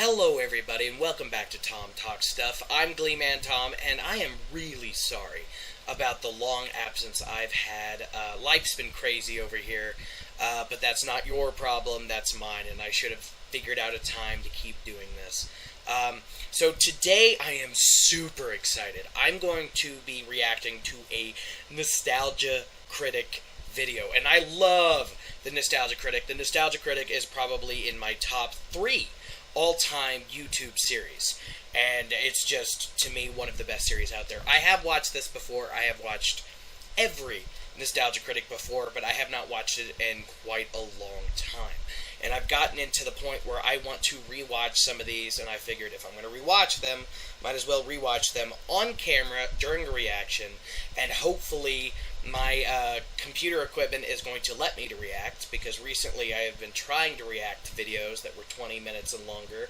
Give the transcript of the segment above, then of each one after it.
Hello everybody and welcome back to Tom Talks Stuff. I'm Gleeman Tom and I am really sorry about the long absence I've had. Life's been crazy over here, but that's not your problem, that's mine, and I should have figured out a time to keep doing this. So today I am super excited. I'm going to be reacting to a Nostalgia Critic video, and I love the Nostalgia Critic. The Nostalgia Critic is probably in my top 3 all-time YouTube series, and it's just, to me, one of the best series out there. I have watched this before. I have watched every Nostalgia Critic before, but I have not watched it in quite a long time. And I've gotten into the point where I want to rewatch some of these, and I figured if I'm going to rewatch them, might as well rewatch them on camera during a reaction, and hopefully my computer equipment is going to let me to react, because recently I have been trying to react to videos that were 20 minutes and longer,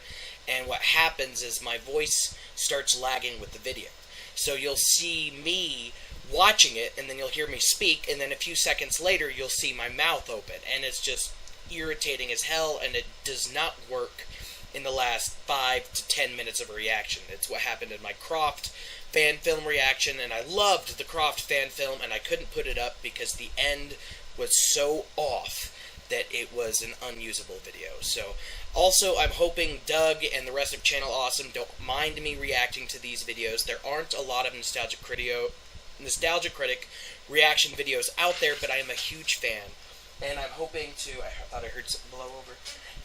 and what happens is my voice starts lagging with the video. So you'll see me watching it, and then you'll hear me speak, and then a few seconds later you'll see my mouth open, and it's just irritating as hell, and it does not work in the last 5 to 10 minutes of a reaction. It's what happened in my Croft fan film reaction, and I loved the Croft fan film, and I couldn't put it up because the end was so off that it was an unusable video. So, also, I'm hoping Doug and the rest of Channel Awesome don't mind me reacting to these videos. There aren't a lot of Nostalgia Critic reaction videos out there, but I am a huge fan. And I'm hoping to, I thought I heard something blow over,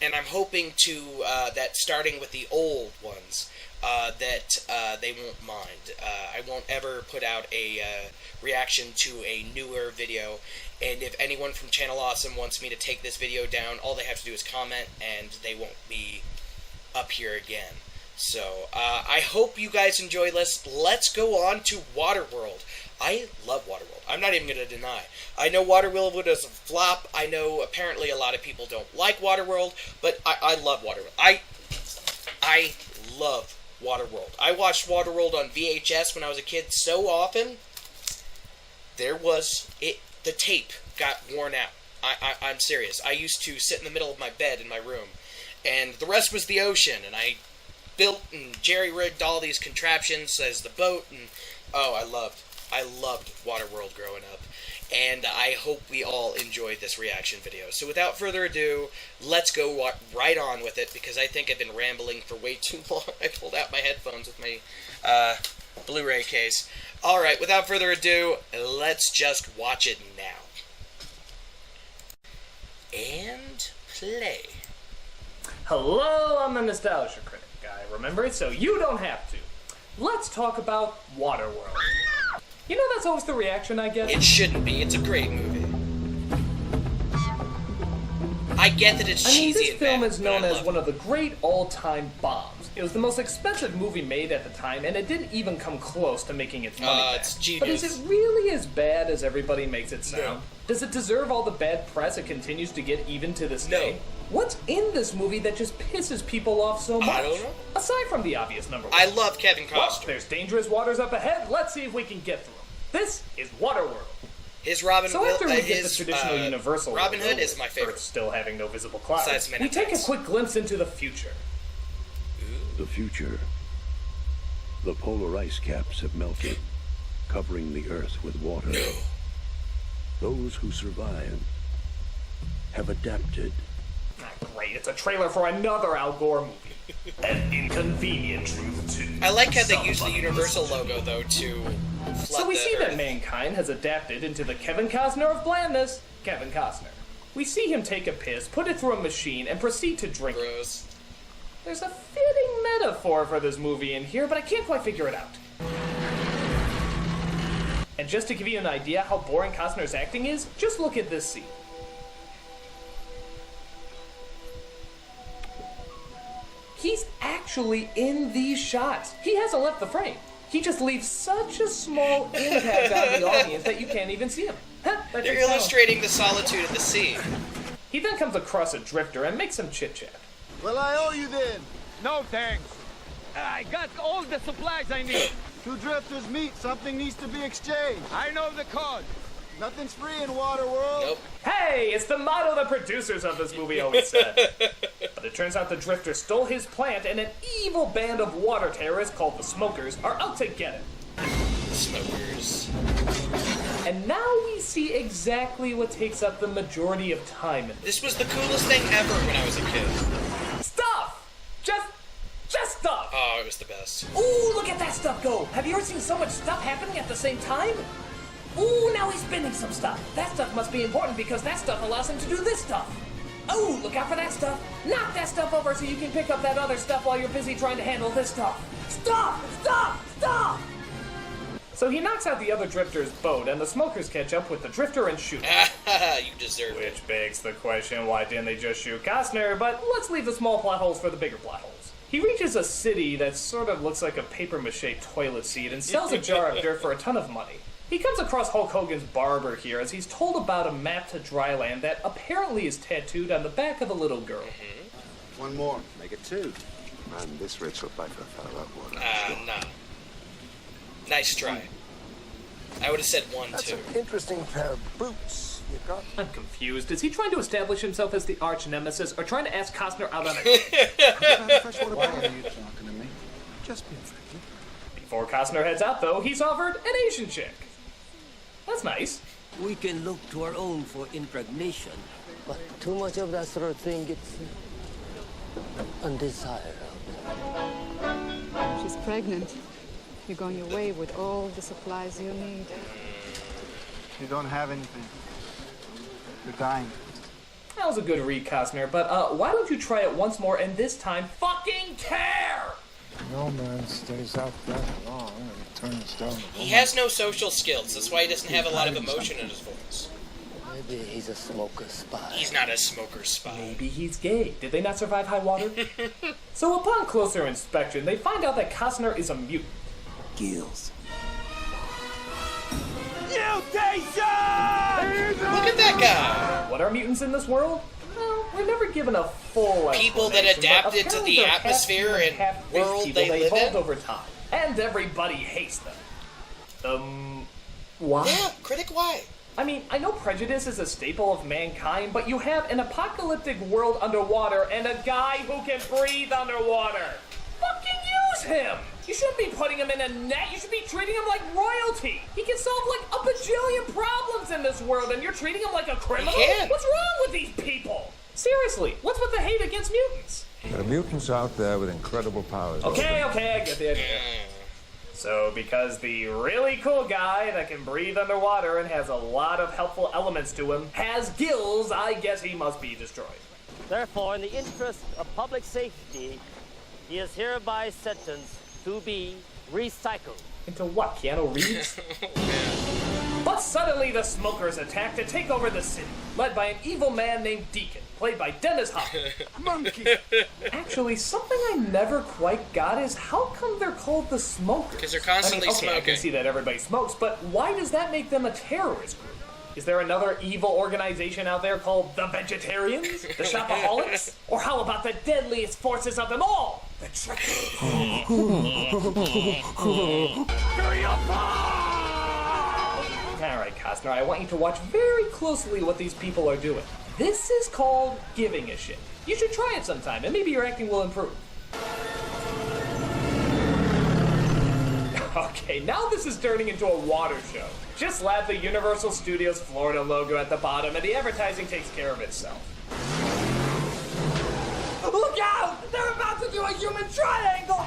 and I'm hoping to, that starting with the old ones, that they won't mind. I won't ever put out a reaction to a newer video, and if anyone from Channel Awesome wants me to take this video down, all they have to do is comment, and they won't be up here again. So, I hope you guys enjoy this. Let's go on to Waterworld. I love Waterworld. I'm not even going to deny. I know Waterworld was a flop. I know apparently a lot of people don't like Waterworld, but I love Waterworld. I love Waterworld. I watched Waterworld on VHS when I was a kid so often. The tape got worn out. I'm serious. I used to sit in the middle of my bed in my room, and the rest was the ocean, and I built and jerry-rigged all these contraptions as the boat, and oh, I loved Waterworld growing up, and I hope we all enjoyed this reaction video. So without further ado, let's go right on with it, because I think I've been rambling for way too long. I pulled out my headphones with my Blu-ray case. Alright, without further ado, let's just watch it now. And play. Hello, I'm the Nostalgia Critic guy, remember? So you don't have to. Let's talk about Waterworld. You know, that's always the reaction I get. It shouldn't be. It's a great movie. I get that it's cheesy and bad. This film is known as one of the great all-time bombs. It was the most expensive movie made at the time, and it didn't even come close to making its money back. It's genius. But is it really as bad as everybody makes it sound? No. Does it deserve all the bad press it continues to get even to this day? No. What's in this movie that just pisses people off so much? I don't know. Aside from the obvious number one. I love Kevin Costner. Well, there's dangerous waters up ahead. Let's see if we can get through them. This is Waterworld. So after we get the traditional Universal Robin logo, Hood is my favorite. Earth still having no visible clouds, Besides Men in we take Tights. a quick glimpse into the future. The future. The polar ice caps have melted, covering the Earth with water. No. Those who survive have adapted. Ah, great, it's a trailer for another Al Gore movie. An inconvenient truth too. I like how they use the Universal logo, though, to flood So we see Earth. that mankind has adapted into the Kevin Costner of blandness, Kevin Costner. We see him take a piss, put it through a machine, and proceed to drink it. Gross. There's a fitting metaphor for this movie in here, but I can't quite figure it out. And just to give you an idea how boring Costner's acting is, just look at this scene. He's actually in these shots. He hasn't left the frame. He just leaves such a small impact on the audience that you can't even see him. They're illustrating the solitude of the sea. He then comes across a drifter and makes some chit-chat. Well, I owe you then. No thanks. I got all the supplies I need. Two drifters meet, something needs to be exchanged. I know the code. Nothing's free in Waterworld. Nope. Hey, it's the motto the producers of this movie always said. But But it turns out the Drifter stole his plant, and an evil band of water terrorists called the Smokers are out to get it. Smokers. And now we see exactly what takes up the majority of time in This was the coolest thing ever when I was a kid. stuff! Just stuff! Oh, it was the best. Ooh, look at that stuff go! Have you ever seen so much stuff happening at the same time? Ooh, now he's spinning some stuff. That stuff must be important because that stuff allows him to do this stuff. Oh, look out for that stuff. Knock that stuff over so you can pick up that other stuff while you're busy trying to handle this stuff. Stop! So he knocks out the other Drifter's boat, and the Smokers catch up with the Drifter and shoot him. You deserve it. Which begs the question, why didn't they just shoot Costner? But let's leave the small plot holes for the bigger plot holes. He reaches a city that sort of looks like a papier-mâché toilet seat and sells a jar of dirt for a ton of money. He comes across Hulk Hogan's barber here as he's told about a map to Dryland that apparently is tattooed on the back of a little girl. One more. Make it 2. Man, this rich will fight for a fellow up water. No. Nice try. I would have said 1, That's 2. an interesting pair of boots you got. I'm confused. Is he trying to establish himself as the arch nemesis or trying to ask Costner out on a Why are you talking to me? Just being friendly. Before Costner heads out, though, he's offered an Asian chick. That's nice. We can look to our own for impregnation, but too much of that sort of thing gets undesirable. She's pregnant. You're going away with all the supplies you need. You don't have anything. You're dying. That was a good read, Costner, but why don't you try it once more and this time fucking care? No man stays out that long and turns down the He has no social skills. That's why he doesn't have a lot of emotion in his voice. Maybe he's a smoker spy. He's not a smoker spy. Maybe he's gay. Did they not survive high water? So upon closer inspection, they find out that Costner is a mutant. Gills. Look at that guy! What are mutants in this world? Well, we're never given a full People that explanation, but adapted to apparently the they're atmosphere half-human, and half-fish world people they that live evolved in. over time. And everybody hates them. Why? Yeah, Critic, why? I mean, I know prejudice is a staple of mankind, but you have an apocalyptic world underwater and a guy who can breathe underwater. Fucking use him! You shouldn't be putting him in a net, you should be treating him like royalty! He can solve like a bajillion problems in this world and you're treating him like a criminal? He can. What's wrong with these people? Seriously, what's with the hate against mutants? There are mutants out there with incredible powers. Okay, I get the idea. So, because the really cool guy that can breathe underwater and has a lot of helpful elements to him has gills, I guess he must be destroyed. Therefore, in the interest of public safety, he is hereby sentenced to be recycled. Into what, Keanu Reeves? But suddenly the Smokers attack to take over the city, led by an evil man named Deacon, played by Dennis Hopper. Monkey! Actually, something I never quite got is how come they're called the Smokers? Because they're constantly I mean, okay, I smoking. can see that everybody smokes, but why does that make them a terrorist group? Is there another evil organization out there called the Vegetarians? The Shopaholics? Or how about the deadliest forces of them all? The Trickers? Alright, Costner, I want you to watch very closely what these people are doing. This is called giving a shit. You should try it sometime, and maybe your acting will improve. Okay, now this is turning into a water show. Just slap the Universal Studios Florida logo at the bottom, and the advertising takes care of itself. Look out! They're about to do a human triangle!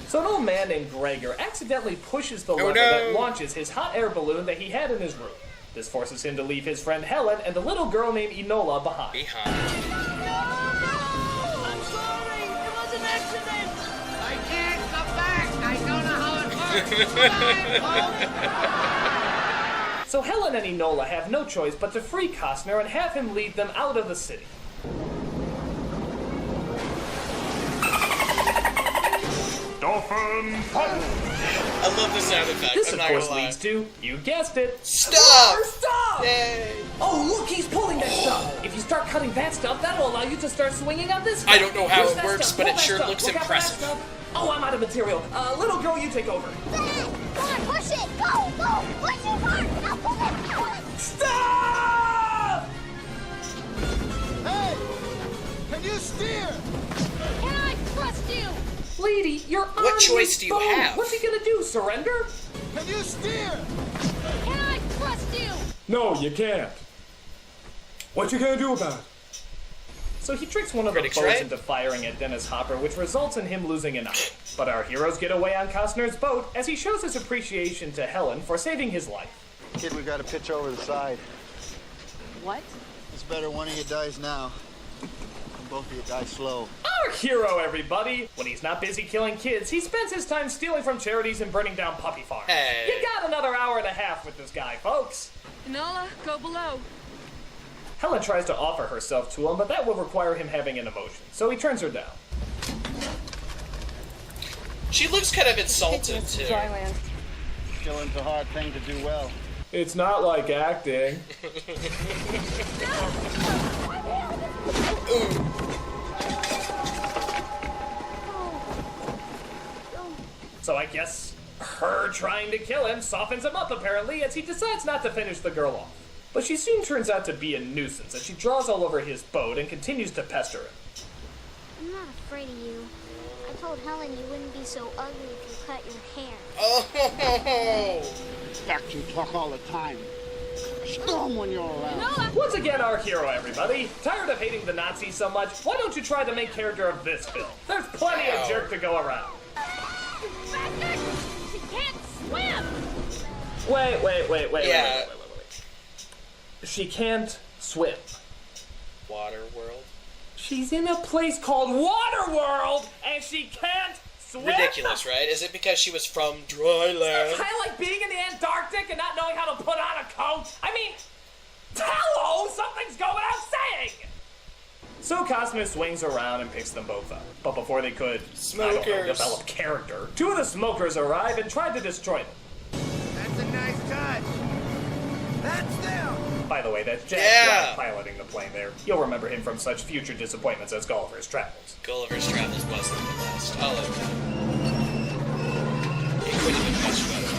So an old man named Gregor accidentally pushes the lever that launches his hot air balloon that he had in his room. This forces him to leave his friend Helen and the little girl named Enola behind. I'm sorry! It was an accident! I can't come back! I don't know how it works! So Helen and Enola have no choice but to free Costner and have him lead them out of the city. Dolphin punch! I love the sound effect. This, I'm of not course, gonna lie. leads to, you guessed it, Stuff! Stuff! Yay! Oh, look, he's pulling that stuff. If you start cutting that stuff, that'll allow you to start swinging on this stuff. I don't know how Here's it that works, stuff. but Pull it that sure stuff. looks Look out for that impressive. stuff. Oh, I'm out of material. Little girl, you take over. Come on, push it! Go! Push it hard! Now pull it! Stop! steer? Can I trust you? Lady, you're on What choice his do you boat. have? What's he gonna do, surrender? Can you steer? Can I trust you? No, you can't. What you gonna do about it? So he tricks one of the Critic's boats right. into firing at Dennis Hopper, which results in him losing an eye. But our heroes get away on Costner's boat as he shows his appreciation to Helen for saving his life. Kid, we gotta pitch over the side. What? It's better one of you dies now than both of you die slow. Our hero, everybody! When he's not busy killing kids, he spends his time stealing from charities and burning down puppy farms. Hey. You got another hour and a half with this guy, folks. Enola, go below. Helen tries to offer herself to him, but that will require him having an emotion, so he turns her down. She looks kind of insulted, too. Dryland. Killing's a hard thing to do well. It's not like acting. So I guess her trying to kill him softens him up, apparently, as he decides not to finish the girl off. But she soon turns out to be a nuisance as she draws all over his boat and continues to pester him. I'm not afraid of you. I told Helen you wouldn't be so ugly if you cut your hair. Oh! Fact, you talk all the time. Storm when you're around. Once again, our hero, everybody. Tired of hating the Nazis so much? Why don't you try the main character of this film? There's plenty of jerk to go around. She can't swim! Wait. Yeah. She can't swim. Waterworld. She's in a place called Waterworld, and she can't swim? Ridiculous, right? Is it because she was from dry land? Kind of like being in the Antarctic and not knowing how to put on a coat. I mean, hello, something's going without saying. So Costner swings around and picks them both up. But before they could, develop character, two of the smokers arrive and try to destroy them. That's a nice touch. That's them. By the way, that's Jack Black piloting the plane there. You'll remember him from such future disappointments as Gulliver's Travels. Gulliver's Travels wasn't the best. I'll admit. It could have been much better.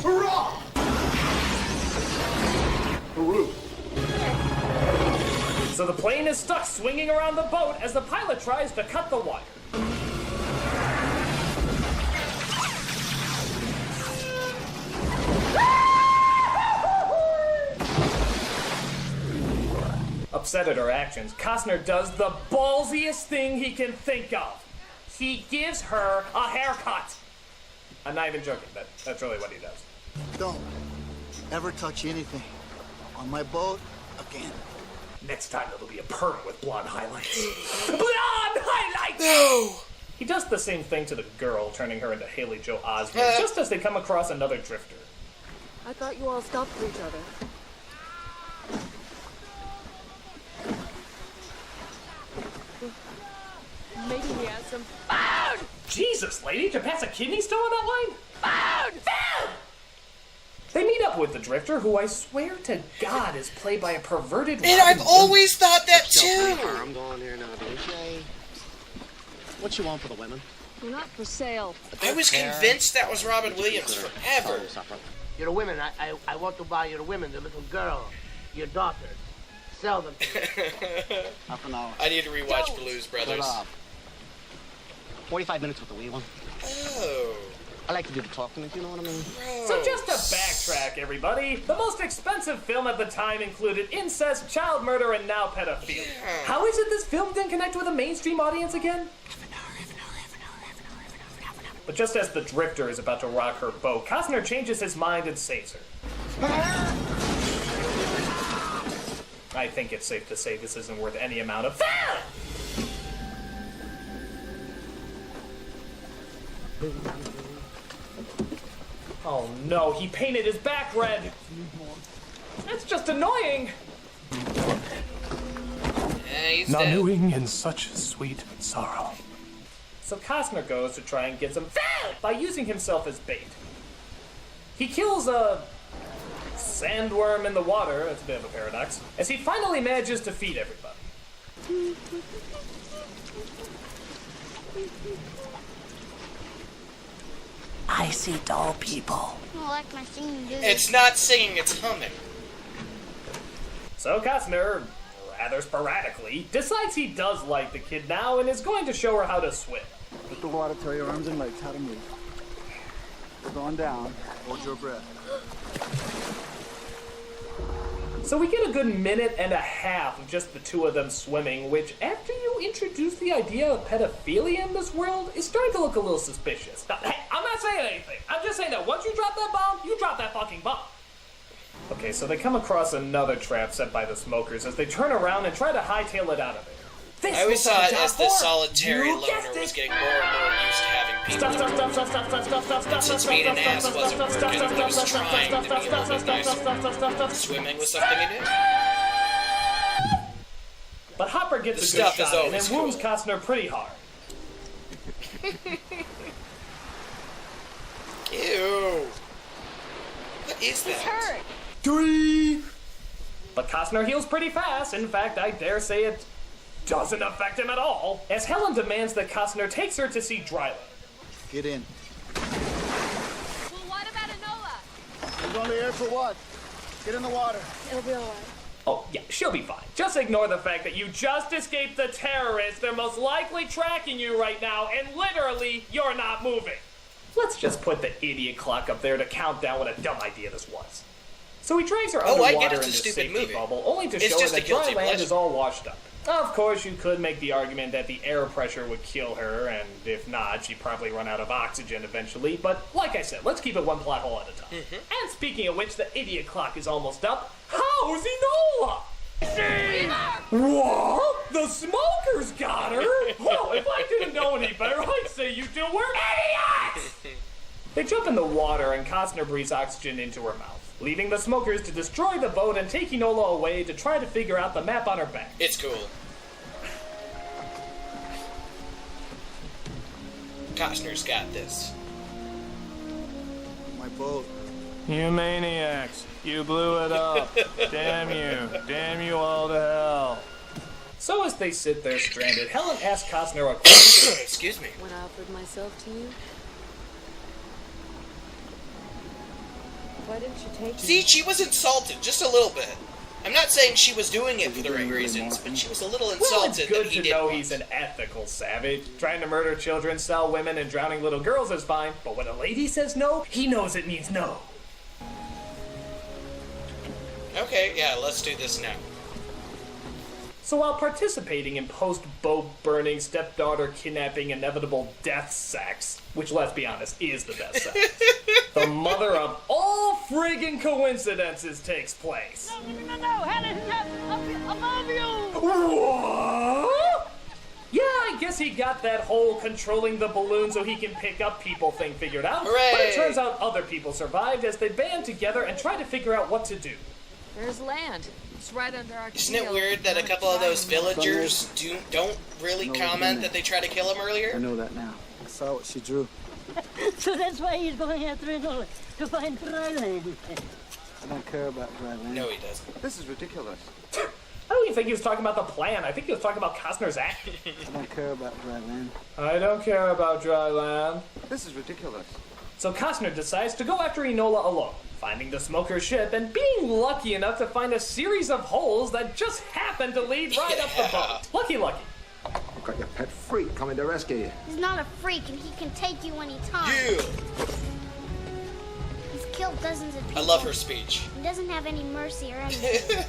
Hurrah! So the plane is stuck swinging around the boat as the pilot tries to cut the wire. Upset at her actions, Costner does the ballsiest thing he can think of. He gives her a haircut. I'm not even joking, that's really what he does. Don't ever touch anything on my boat again. Next time it'll be a perm with blonde highlights. Blonde highlights! No! He does the same thing to the girl, turning her into Haley Joel Osment, just as they come across another drifter. I thought you all stopped for each other. Maybe he has some food! Jesus, lady, to pass a kidney stone on that line? Food! Food! They meet up with the drifter, who I swear to God is played by a perverted And I've always thought that too! I'm going here now, DJ. What you want for the women? They're not for sale. I was convinced that was Robin Williams forever. Your women, I want to buy your women, the little girl, your daughter. Sell them to me. Half an hour. I need to rewatch Blues Brothers. 45 minutes with the wee one. Oh. I like to do the talking, if you know what I mean. So just to backtrack, everybody, the most expensive film at the time included incest, child murder, and now pedophilia. How is it this film didn't connect with a mainstream audience again? But just as the drifter is about to rock her boat, Costner changes his mind and saves her. I think it's safe to say this isn't worth any amount of Oh no, he painted his back red! That's just annoying! Nanoing in such sweet sorrow. So Costner goes to try and get some by using himself as bait. He kills a sandworm in the water, that's a bit of a paradox, as he finally manages to feed everybody. I see dull people. I don't like my singing, do It's not singing, it's humming. So Costner rather sporadically, decides he does like the kid now and is going to show her how to swim. Let the water tell your arms and legs how to move. We're going down. Hold your breath. So we get a good minute and a half of just the two of them swimming, which, after you introduce the idea of pedophilia in this world, is starting to look a little suspicious. Now, hey, I'm not saying anything. I'm just saying that once you drop that bomb, you drop that fucking bomb. Okay, so they come across another trap set by the smokers as they turn around and try to hightail it out of there. I always saw it as the solitary loner was getting more and more used to having people. And since being an ass wasn't working, he was trying to be a little bit nicer. Swimming was something he did. But Hopper gets a good shot in and wounds Costner pretty hard. Ew. What is that? He's hurt. 3. But Costner heals pretty fast. In fact, I dare say it doesn't affect him at all, as Helen demands that Costner takes her to see Dryland. Get in. Well, what about Enola? We're going to the air for what? Get in the water. It'll be alright. Oh, yeah, she'll be fine. Just ignore the fact that you just escaped the terrorists. They're most likely tracking you right now, and literally, you're not moving. Let's just put the idiot clock up there to count down what a dumb idea this was. So he drags her underwater in this safety bubble, only to show her that dry land is all washed up. Of course, you could make the argument that the air pressure would kill her, and if not, she'd probably run out of oxygen eventually, but like I said, let's keep it one plot hole at a time. And speaking of which, the idiot clock is almost up. How's Enola? What? The smokers got her? Well, if I didn't know any better, I'd say you two were idiots! They jump in the water, and Costner breathes oxygen into her mouth, leaving the smokers to destroy the boat and take Enola away to try to figure out the map on her back. It's cool. Costner's got this. My boat. You maniacs. You blew it up. Damn you. Damn you all to hell. So as they sit there stranded, Helen asks Costner a question. Excuse me. When I offered myself to you, why didn't you take me? See, she was insulted just a little bit. I'm not saying she was doing it for the right reasons, but she was a little insulted. Well, it's good that he to know he's an ethical savage. Trying to murder children, sell women, and drowning little girls is fine, but when a lady says no, he knows it means no. Okay, yeah, let's do this now. So while participating in post-boat burning, stepdaughter kidnapping, inevitable death sex, which, let's be honest, is the best sex, the mother of all friggin' coincidences takes place. No, Helen, above you! What? Yeah, I guess he got that whole controlling the balloon so he can pick up people thing figured out. Hooray! But it turns out other people survived as they band together and try to figure out what to do. There's land. It's right under our Isn't it weird that a couple of those villagers don't really comment that they tried to kill him earlier? I know that now. I saw what she drew. So that's why he's going after Enola, to find dry land. I don't care about dry land. No, he doesn't. This is ridiculous. I don't even think he was talking about the plan. I think he was talking about Costner's act. I don't care about dry land. I don't care about dry land. This is ridiculous. So Costner decides to go after Enola alone, finding the smoker's ship and being lucky enough to find a series of holes that just happen to lead right up the boat. Lucky. You've got your pet freak coming to rescue you. He's not a freak, and he can take you anytime. Yeah. He's killed dozens of people. I love her speech. He doesn't have any mercy or anything.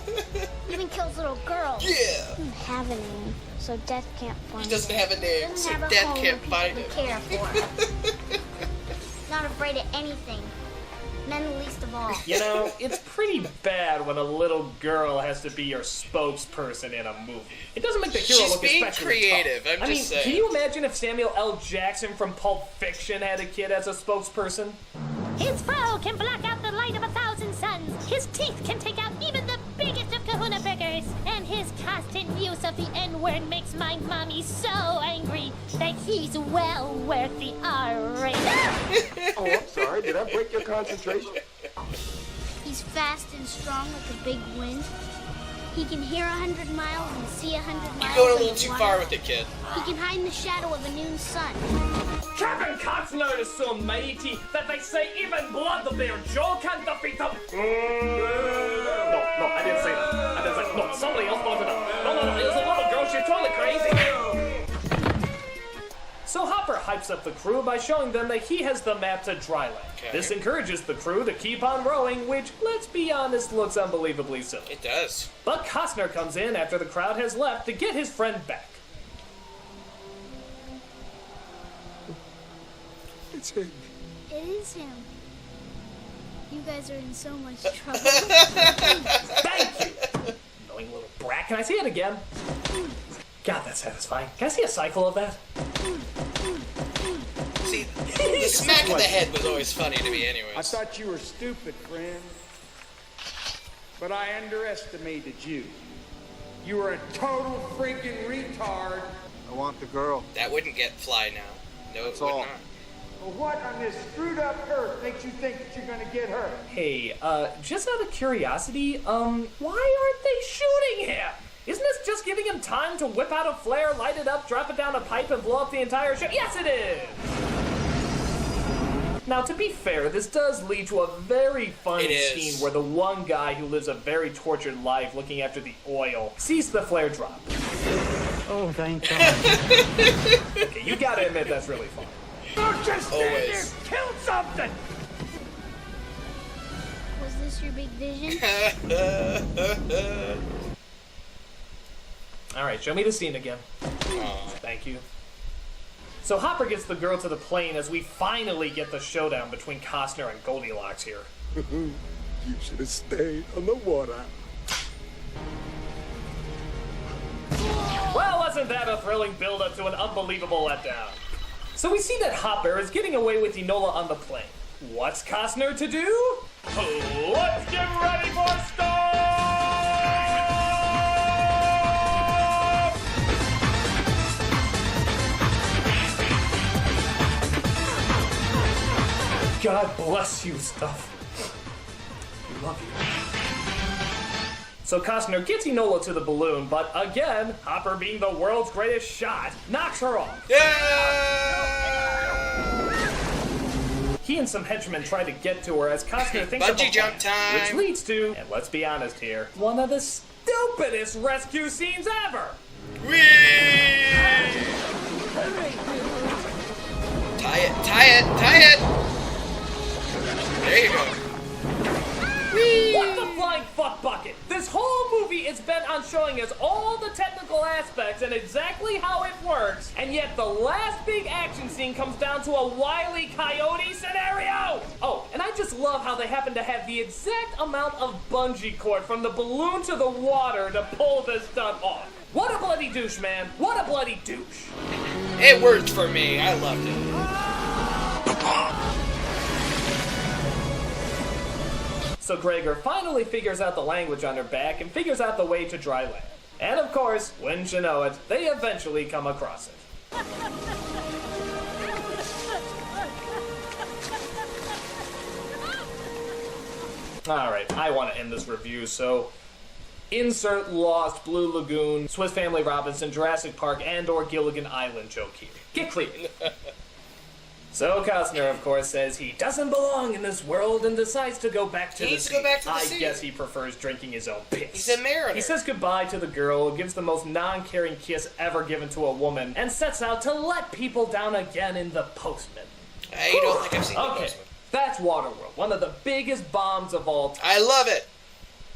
He even kills little girls. Yeah. He doesn't have a name, so death can't find him. He doesn't have a name, so Have a death home can't where find people him. care for him. Not afraid of anything. Men least of all. You know, it's pretty bad when a little girl has to be your spokesperson in a movie. It doesn't make the hero She's look being especially creative, tough. I'm just saying. Can you imagine if Samuel L. Jackson from Pulp Fiction had a kid as a spokesperson? His fro can block out the light of 1,000 suns. His teeth can take out even the biggest of kahuna pickers. And his constant use of the N-word makes my mommy so angry that he's well worth the R-rating. Oh, I'm sorry. Did I break your concentration? He's fast and strong like a big wind. He can hear 100 miles and see 100 miles. You're going a little too far with it, kid. He can hide in the shadow of a noon sun. Captain Costner is so mighty that they say even blood of their jaw can't defeat him. No, I didn't say that. I didn't say. No, somebody else brought it up. No, it was a little girl. She's totally crazy. So Hopper hypes up the crew by showing them that he has the map to Dryland. Okay. This encourages the crew to keep on rowing, which, let's be honest, looks unbelievably silly. It does. But Costner comes in after the crowd has left to get his friend back. It's him. It is him. You guys are in so much trouble. Thank you! Annoying little brat. Can I see it again? God, that's satisfying. Can I see a cycle of that? See, the smack of the head was always funny to me anyways. I thought you were stupid, friend. But I underestimated you. You were a total freaking retard. I want the girl. That wouldn't get Fly now. No, That's it would all. not. Well, what on this screwed up earth makes you think that you're gonna get her? Hey, just out of curiosity, why aren't they shooting him? Isn't this just giving him time to whip out a flare, light it up, drop it down a pipe, and blow up the entire ship? Yes, it is! Now, to be fair, this does lead to a very funny scene where the one guy who lives a very tortured life looking after the oil sees the flare drop. Oh, thank God. Okay, you gotta admit that's really funny. Don't just stand there! Kill something! Was this your big vision? Alright, show me the scene again. Thank you. So Hopper gets the girl to the plane as we finally get the showdown between Costner and Goldilocks here. You should have stayed on the water. Well, wasn't that a thrilling build-up to an unbelievable letdown? So we see that Hopper is getting away with Enola on the plane. What's Costner to do? Let's get ready for storm! God bless you, Stuff. We love you. So Costner gets Enola to the balloon, but again, Hopper being the world's greatest shot, knocks her off. He and some henchmen try to get to her as Costner thinks of a Bungee jump time! which leads to, and let's be honest here, one of the stupidest rescue scenes ever! Whee! Tie it! There you go. Whee! What the flying fuck bucket? This whole movie is bent on showing us all the technical aspects and exactly how it works, and yet the last big action scene comes down to a Wile E. Coyote scenario! Oh, and I just love how they happen to have the exact amount of bungee cord from the balloon to the water to pull this stunt off. What a bloody douche, man. What a bloody douche. It worked for me. I loved it. So Gregor finally figures out the language on her back and figures out the way to dry land. And of course, wouldn't you know it, they eventually come across it. Alright, I want to end this review, so insert Lost, Blue Lagoon, Swiss Family Robinson, Jurassic Park, and or Gilligan Island joke here. Get clear. So Costner, of course, says he doesn't belong in this world and decides to go back to the sea. I guess he prefers drinking his own piss. He's a mariner. He says goodbye to the girl, gives the most non-caring kiss ever given to a woman, and sets out to let people down again in The Postman. I don't think I've seen The Postman. That's Waterworld, one of the biggest bombs of all time. I love it.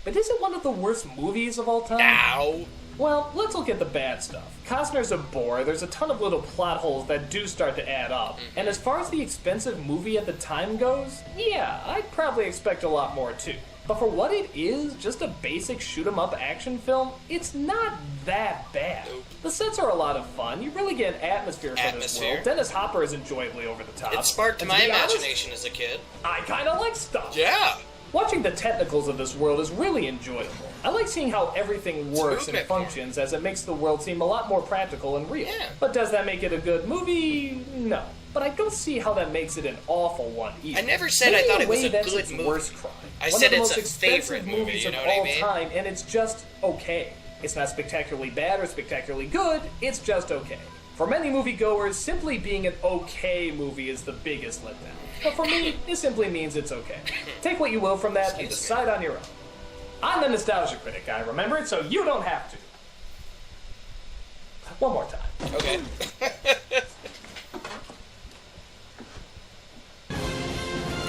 But is it one of the worst movies of all time? No. Well, let's look at the bad stuff. Costner's a bore, there's a ton of little plot holes that do start to add up. And as far as the expensive movie at the time goes, yeah, I'd probably expect a lot more too. But for what it is, just a basic shoot-'em-up action film, it's not that bad. The sets are a lot of fun, you really get an atmosphere for this world. Dennis Hopper is enjoyably over the top. It sparked my imagination as a kid. I kinda like stuff. Yeah. Watching the technicals of this world is really enjoyable. I like seeing how everything works and functions as it makes the world seem a lot more practical and real. Yeah. But does that make it a good movie? No. But I don't see how that makes it an awful one either. I never said I thought it was a good movie. Worst crime. I said it's a favorite movie, you know what I mean? Time, and it's just okay. It's not spectacularly bad or spectacularly good, it's just okay. For many moviegoers, simply being an okay movie is the biggest letdown. But for me, it simply means it's okay. Take what you will from that and decide on your own. I'm the Nostalgia Critic, guy, remember it, so you don't have to. One more time. Okay.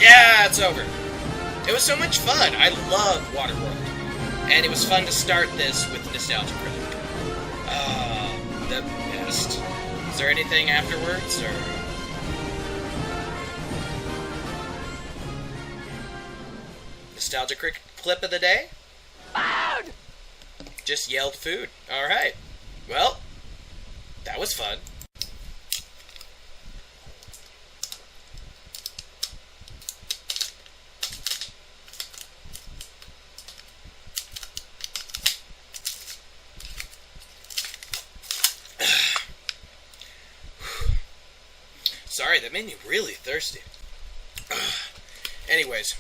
Yeah, it's over. It was so much fun. I love Waterworld. And it was fun to start this with Nostalgia Critic. The best. Is there anything afterwards, or...? Nostalgia Critic clip of the day? Food! Just yelled food. Alright. Well, that was fun. Sorry, that made me really thirsty. Anyways,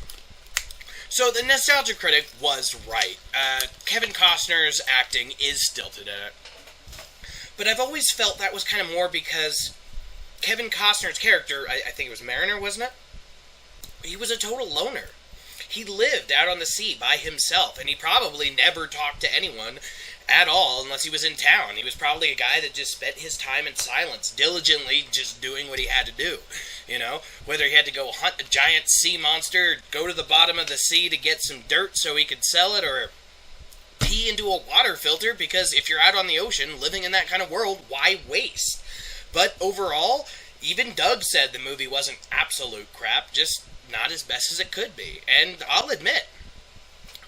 so the Nostalgia Critic was right. Kevin Costner's acting is stilted in it. But I've always felt that was kind of more because Kevin Costner's character, I think it was Mariner, wasn't it? He was a total loner. He lived out on the sea by himself, and he probably never talked to anyone at all unless he was in town. He was probably a guy that just spent his time in silence, diligently just doing what he had to do. You know, whether he had to go hunt a giant sea monster, go to the bottom of the sea to get some dirt so he could sell it, or pee into a water filter, because if you're out on the ocean living in that kind of world, why waste? But overall, even Doug said the movie wasn't absolute crap, just not as best as it could be. And I'll admit,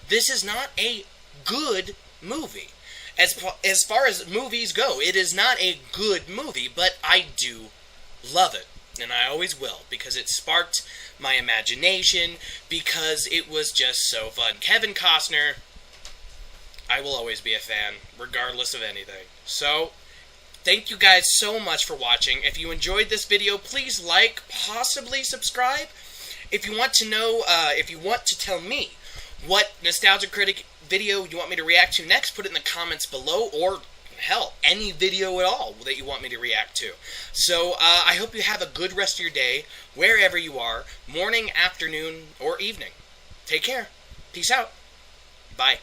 this is not a good movie. As far as movies go, it is not a good movie, but I do love it. And I always will, because it sparked my imagination, because it was just so fun. Kevin Costner, I will always be a fan, regardless of anything. So, thank you guys so much for watching. If you enjoyed this video, please like, possibly subscribe. If you want to know, if you want to tell me what Nostalgia Critic video you want me to react to next, put it in the comments below, or hell, any video at all that you want me to react to. So, I hope you have a good rest of your day, wherever you are, morning, afternoon, or evening. Take care. Peace out. Bye.